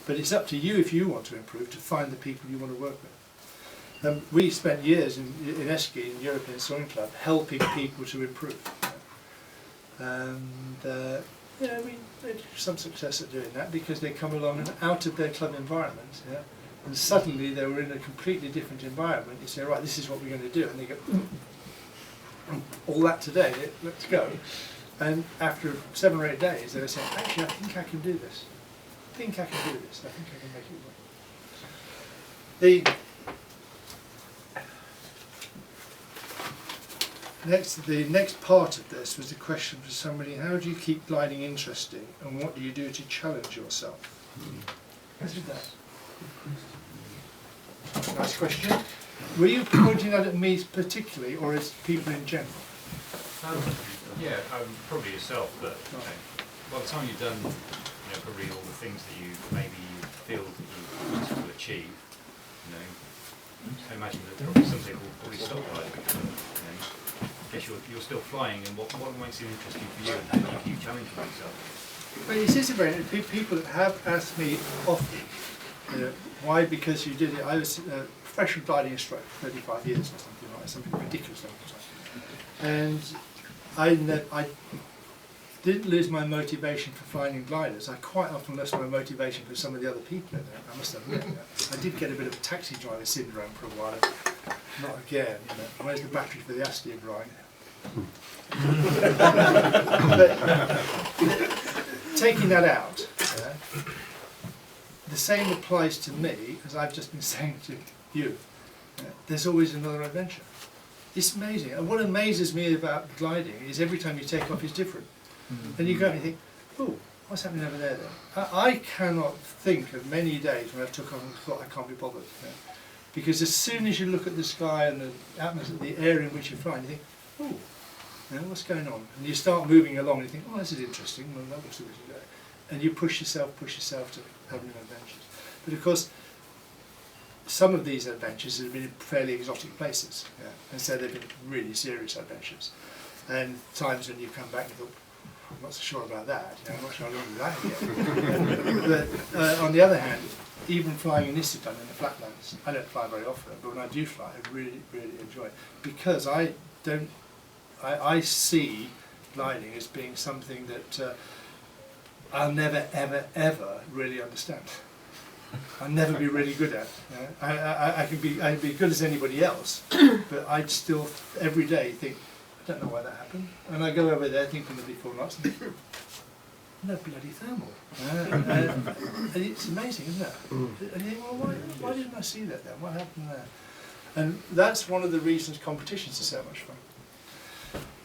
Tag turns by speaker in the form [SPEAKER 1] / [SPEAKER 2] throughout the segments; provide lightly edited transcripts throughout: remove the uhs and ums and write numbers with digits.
[SPEAKER 1] But it's up to you, if you want to improve, to find the people you want to work with. We spent years in ESCI, in European Soaring Club, helping people to improve. And yeah, we had some success at doing that, because they come along and out of their club environment, yeah, and suddenly they were in a completely different environment. You say, right, this is what we're going to do, and they go, all that today, let's go. And after 7 or 8 days, they were saying, actually, I think I can do this. I think I can do this. I think I can make it work. The next part of this was a question for somebody: how do you keep gliding interesting, and what do you do to challenge yourself? Answer that. Nice question. Were you pointing that at me particularly, or as people in general?
[SPEAKER 2] Yeah, probably yourself, but by the time you've done probably all the things that you maybe feel that you want to achieve, I imagine that probably some people probably stop gliding. I guess you're still flying, and what makes it interesting for you, and how do you keep challenging yourself?
[SPEAKER 1] Well, it is a very people that have asked me often, why? Because you did it. I was a professional gliding instructor for 35 years or something like that, something ridiculous like that. And I didn't lose my motivation for flying in gliders. I quite often lost my motivation for some of the other people in there, I must admit that. I did get a bit of a taxi driver syndrome for a while. Not again, Where's the battery for the Astia grind? But taking that out, the same applies to me as I've just been saying to you. There's always another adventure. It's amazing. And what amazes me about gliding is every time you take off, it's different. And you go and you think, oh, what's happening over there then? I cannot think of many days when I took off and thought I can't be bothered. Because as soon as you look at the sky and the atmosphere, the area in which you're flying, you think, oh, what's going on? And you start moving along and you think, oh, this is interesting. Well, that looks good. And you push yourself to have new adventures. But of course, some of these adventures have been in fairly exotic places, and so they've been really serious adventures. And times when you come back and you thought, I'm not so sure about that, I'm not sure I want to do that again. But on the other hand, even flying in Istanbul in the flatlands, I don't fly very often, but when I do fly, I really, really enjoy it, because I see gliding as being something that I'll never, ever, ever really understand. I'll never be really good at. I'd be good as anybody else, but I'd still every day think, I don't know why that happened. And I go over there thinking there'll be 4 knots, and no bloody thermal. And it's amazing, isn't it? And you think, well, why didn't I see that then? What happened there? And that's one of the reasons competitions are so much fun.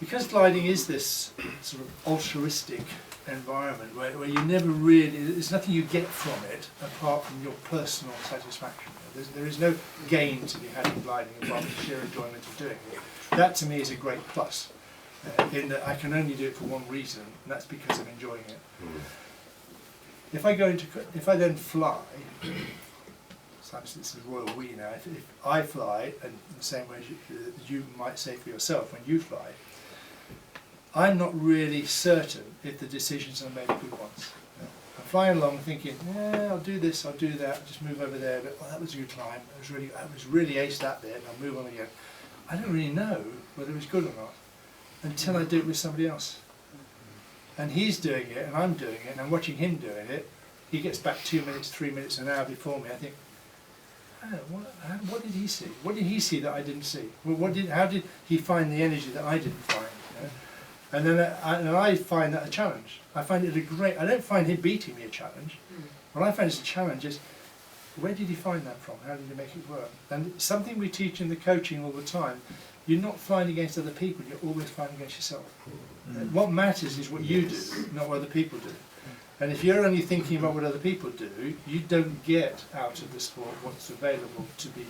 [SPEAKER 1] Because gliding is this sort of altruistic environment where you never really, there's nothing you get from it apart from your personal satisfaction. There is no gain to be had in gliding apart from sheer enjoyment of doing it. That to me is a great plus, in that I can only do it for one reason, and that's because I'm enjoying it. If I then fly, perhaps this is royal we now, if I fly, and the same way as you might say for yourself when you fly, I'm not really certain if the decisions I made are good ones. I'm flying along thinking, yeah, I'll do this, I'll do that, just move over there, but that was a good climb, I was really aced that bit, and I'll move on again. I don't really know whether it was good or not until I do it with somebody else. And he's doing it, and I'm doing it, and I'm watching him doing it. He gets back 2 minutes, 3 minutes, an hour before me. I think, oh, what did he see? What did he see that I didn't see? Well, how did he find the energy that I didn't find? And then I find that a challenge. I find it I don't find him beating me a challenge. What I find is a challenge is, where did he find that from? How did he make it work? And something we teach in the coaching all the time, you're not flying against other people, you're always flying against yourself. What matters is what you do, not what other people do. And if you're only thinking about what other people do, you don't get out of the sport what's available to be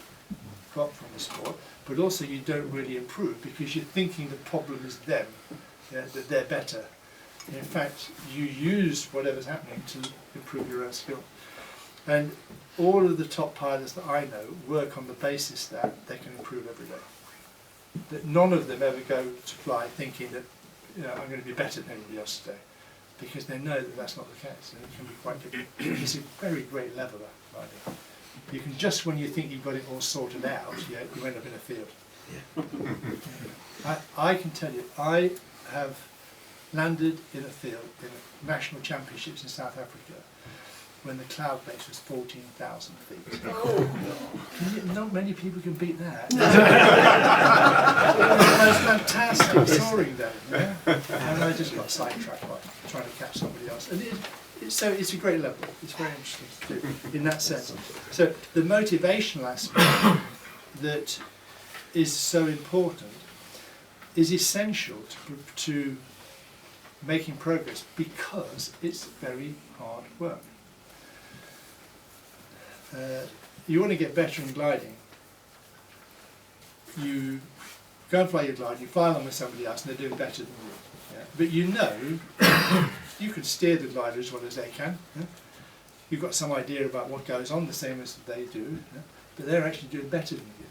[SPEAKER 1] got from the sport, but also you don't really improve because you're thinking the problem is them, that they're better. In fact, you use whatever's happening to improve your own skill. And all of the top pilots that I know work on the basis that they can improve every day. That none of them ever go to fly thinking that I'm going to be better than anybody else today. because they know that that's not the case, and it can be quite difficult. It's a very great leveler, riding. You can just, when you think you've got it all sorted out, you end up in a field. I can tell you, I have landed in a field in national championships in South Africa when the cloud base was 14,000 feet. Not many people can beat that. It was the most fantastic soaring day, yeah? And I just got sidetracked by trying to catch somebody else. And so it's a great level. It's very interesting to do in that sense. So the motivational aspect that is so important is essential to making progress, because it's very hard work. You want to get better in gliding, you go and fly your glide, you fly along with somebody else and they're doing better than you. Yeah? But you know you can steer the glider as well as they can. Yeah? You've got some idea about what goes on, the same as they do, yeah? But they're actually doing better than you.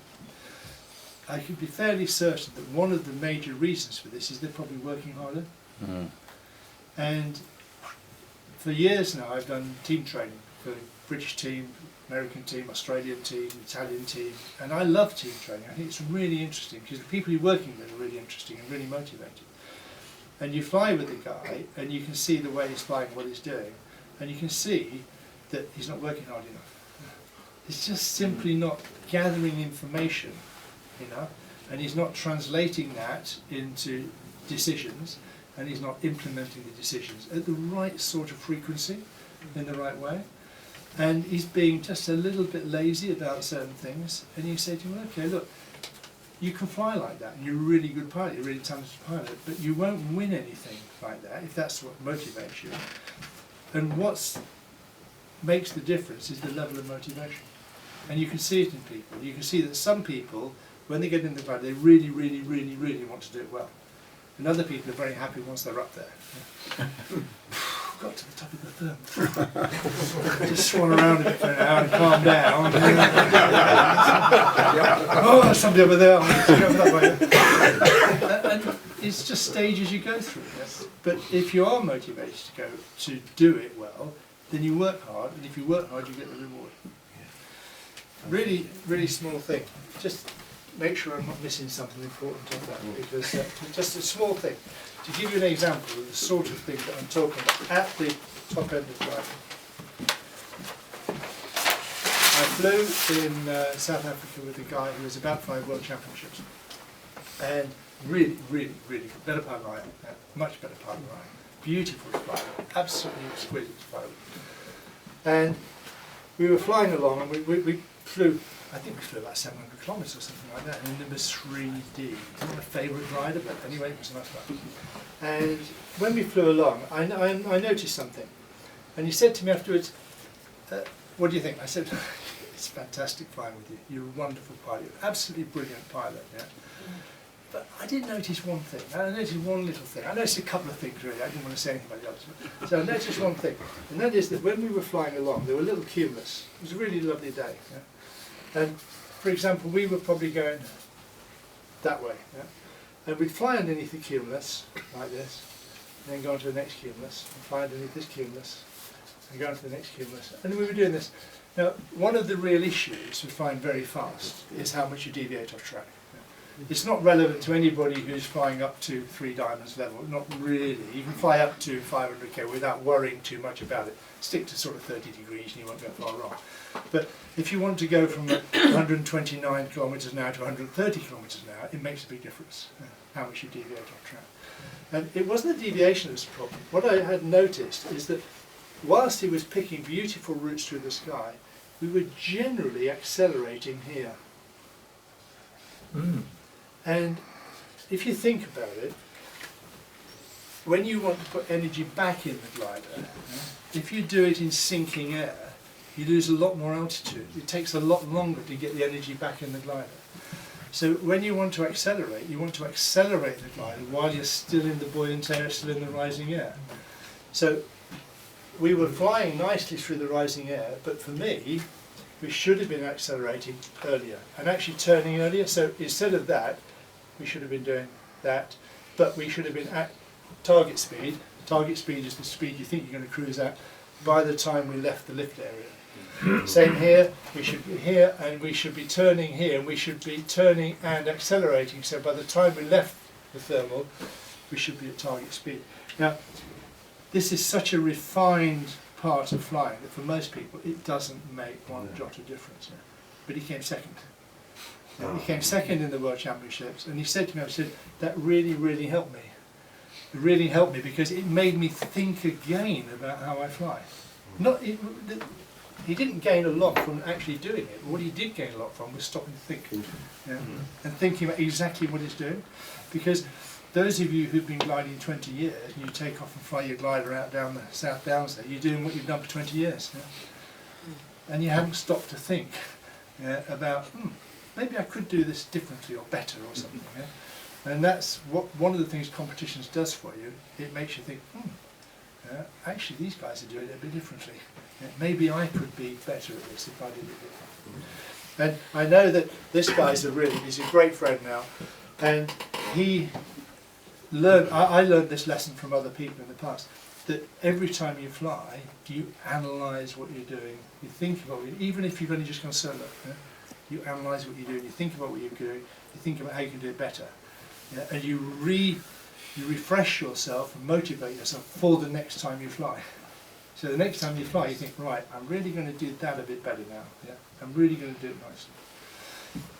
[SPEAKER 1] I can be fairly certain that one of the major reasons for this is they're probably working harder. Mm. And for years now I've done team training for British team, American team, Australian team, Italian team, and I love team training. I think it's really interesting because the people you're working with are really interesting and really motivated. And you fly with the guy and you can see the way he's flying, what he's doing, and you can see that he's not working hard enough. He's just simply not gathering information enough, and he's not translating that into decisions, and he's not implementing the decisions at the right sort of frequency, in the right way. And he's being just a little bit lazy about certain things, and you say to him, okay, look, you can fly like that, and you're a really good pilot, you're a really talented pilot, but you won't win anything like that if that's what motivates you. And what makes the difference is the level of motivation. And you can see it in people. You can see that some people, when they get in the glide, they really, really, really, really want to do it well. And other people are very happy once they're up there. Got to the top of the therm. Just swan around a bit for an hour and calm down. Oh, there's somebody over there. I'm going to go that way. And it's just stages you go through. Yes? But if you are motivated to do it well, then you work hard, and if you work hard, you get the reward. Really, really small thing. Just make sure I'm not missing something important on that, because just a small thing. To give you an example of the sort of thing that I'm talking about at the top end of gliding. I flew in South Africa with a guy who was about to fly World Championships, and really, really, really good. Better pilot than I am, much better pilot than I am. Beautiful flight, absolutely exquisite flight. And we were flying along, and we flew, I think we flew about 700 kilometres or something like that, and it was 3D. It's not my favourite glider, but anyway, it was a nice flight. And when we flew along, I noticed something. And he said to me afterwards, what do you think? I said, it's fantastic flying with you. You're a wonderful pilot. You're an absolutely brilliant pilot. Yeah? But I did notice one thing. I noticed one little thing. I noticed a couple of things, really. I didn't want to say anything about the others. So I noticed one thing. And that is that when we were flying along, there were little cumulus. It was a really lovely day. Yeah? And, for example, we were probably going that way. Yeah? And we'd fly underneath the cumulus, like this, and then go on to the next cumulus, and fly underneath this cumulus, and go on to the next cumulus. And we were doing this. Now, one of the real issues with flying very fast is how much you deviate off track. It's not relevant to anybody who's flying up to 3 diamonds level, not really. You can fly up to 500k without worrying too much about it. Stick to sort of 30 degrees and you won't go far wrong. But if you want to go from 129 kilometres an hour to 130 kilometres an hour, it makes a big difference, how much you deviate off track. And it wasn't the deviation that's the problem. What I had noticed is that whilst he was picking beautiful routes through the sky, we were generally accelerating here. Mm. And if you think about it, when you want to put energy back in the glider, if you do it in sinking air, you lose a lot more altitude. It takes a lot longer to get the energy back in the glider. So when you want to accelerate the glider while you're still in the buoyant air, still in the rising air. So we were flying nicely through the rising air, but for me, we should have been accelerating earlier and actually turning earlier. So instead of that, we should have been doing that, but we should have been at target speed Target speed is the speed you think you're going to cruise at by the time we left the lift area. Same here, we should be here and we should be turning here, and we should be turning and accelerating, so by the time we left the thermal we should be at target speed. Now this is such a refined part of flying that for most people it doesn't make one jot of difference. But he came second. He came second in the World Championships, and he said to me, I said, that really helped me. It really helped me because it made me think again about how I fly. He didn't gain a lot from actually doing it. What he did gain a lot from was stopping to think, and thinking about exactly what he's doing. Because those of you who've been gliding 20 years, and you take off and fly your glider out down the South Downs there, you're doing what you've done for 20 years. And you haven't stopped to think about, maybe I could do this differently or better or something. And that's what one of the things competitions does for you. It makes you think, actually these guys are doing it a bit differently. Maybe I could be better at this if I did it differently. And I know that this guy's he's a great friend now, and he learned, I learned this lesson from other people in the past, that every time you fly, you analyse what you're doing, you think about it, even if you've only just gone solo, you analyse what you're doing, you think about what you're doing, you think about how you can do it better. And you refresh yourself and motivate yourself for the next time you fly. So the next time you fly, you think, right, I'm really going to do that a bit better now. I'm really going to do it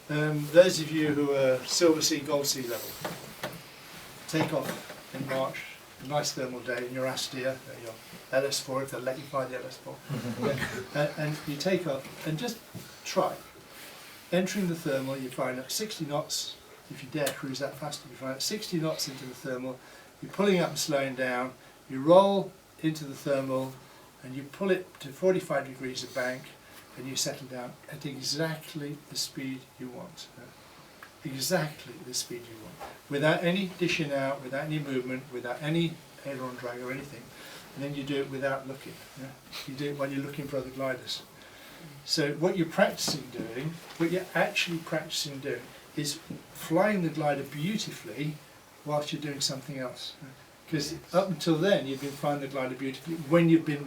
[SPEAKER 1] nicely. Those of you who are Silver Sea, Gold Sea level, take off in March, a nice thermal day in your Astia, your LS4, if they'll let you fly the LS4. And you take off and just try. Entering the thermal, you're flying at 60 knots. If you dare cruise that fast, you're flying at 60 knots into the thermal. You're pulling up and slowing down. You roll into the thermal and you pull it to 45 degrees of bank, and you settle down at exactly the speed you want. Exactly the speed you want. Without any dishing out, without any movement, without any aileron drag or anything. And then you do it without looking. You do it when you're looking for other gliders. So what you're practicing doing, what you're actually practicing doing, is flying the glider beautifully whilst you're doing something else. Because up until then you've been flying the glider beautifully when you've been